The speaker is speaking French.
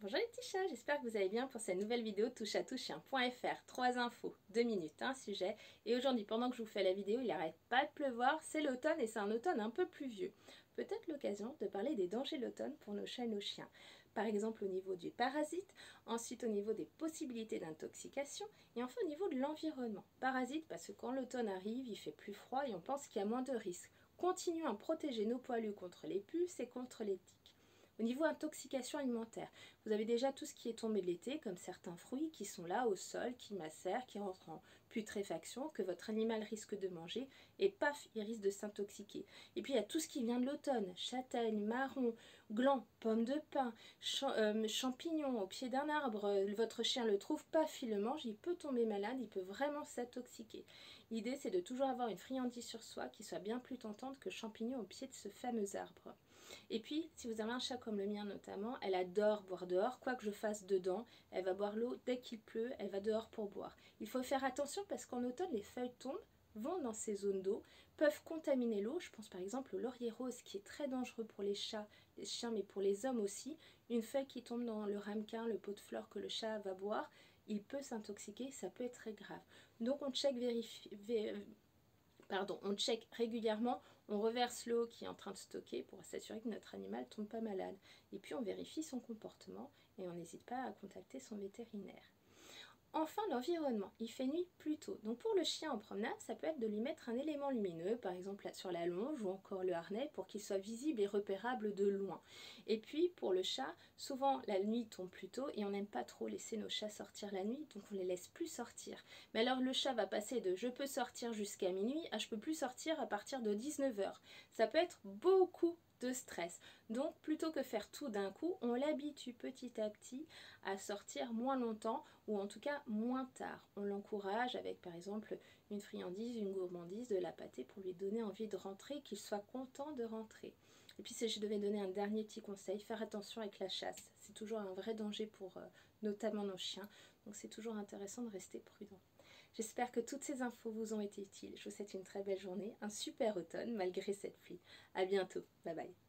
Bonjour les petits chats, j'espère que vous allez bien pour cette nouvelle vidéo touche-à-tout-chien.fr. 3 infos, 2 minutes, un sujet. Et aujourd'hui, pendant que je vous fais la vidéo, il n'arrête pas de pleuvoir, c'est l'automne et c'est un automne un peu pluvieux. Peut-être l'occasion de parler des dangers de l'automne pour nos chats et nos chiens. Par exemple au niveau du parasite, ensuite au niveau des possibilités d'intoxication et enfin au niveau de l'environnement. Parasite parce que quand l'automne arrive, il fait plus froid et on pense qu'il y a moins de risques. Continuons à protéger nos poilus contre les puces et contre les tiques. Au niveau intoxication alimentaire, vous avez déjà tout ce qui est tombé de l'été, comme certains fruits qui sont là au sol, qui macèrent, qui rentrent en putréfaction, que votre animal risque de manger, et paf, il risque de s'intoxiquer. Et puis il y a tout ce qui vient de l'automne, châtaigne, marron, gland, pommes de pin, champignons au pied d'un arbre, votre chien le trouve, paf, il le mange, il peut tomber malade, il peut vraiment s'intoxiquer. L'idée c'est de toujours avoir une friandise sur soi qui soit bien plus tentante que champignons au pied de ce fameux arbre. Et puis, si vous avez un chat comme le mien notamment, elle adore boire dehors, quoi que je fasse dedans, elle va boire l'eau dès qu'il pleut, elle va dehors pour boire. Il faut faire attention parce qu'en automne, les feuilles tombent, vont dans ces zones d'eau, peuvent contaminer l'eau. Je pense par exemple au laurier rose qui est très dangereux pour les chats, les chiens, mais pour les hommes aussi. Une feuille qui tombe dans le ramequin, le pot de fleurs que le chat va boire, il peut s'intoxiquer, ça peut être très grave. Donc on check, on check régulièrement, on reverse l'eau qui est en train de stocker pour s'assurer que notre animal ne tombe pas malade. Et puis on vérifie son comportement et on n'hésite pas à contacter son vétérinaire. Enfin, l'environnement, il fait nuit plus tôt. Donc pour le chien en promenade, ça peut être de lui mettre un élément lumineux, par exemple sur la longe ou encore le harnais, pour qu'il soit visible et repérable de loin. Et puis pour le chat, souvent la nuit tombe plus tôt et on n'aime pas trop laisser nos chats sortir la nuit, donc on les laisse plus sortir. Mais alors le chat va passer de je peux sortir jusqu'à minuit à je peux plus sortir à partir de 19h. Ça peut être beaucoup de stress. Donc plutôt que faire tout d'un coup, on l'habitue petit à petit à sortir moins longtemps ou en tout cas moins tard. On l'encourage avec par exemple une friandise, une gourmandise, de la pâtée pour lui donner envie de rentrer, qu'il soit content de rentrer. Et puis si je devais donner un dernier petit conseil, faire attention avec la chasse. C'est toujours un vrai danger pour notamment nos chiens. Donc c'est toujours intéressant de rester prudent. J'espère que toutes ces infos vous ont été utiles. Je vous souhaite une très belle journée, un super automne malgré cette pluie. À bientôt. Bye bye.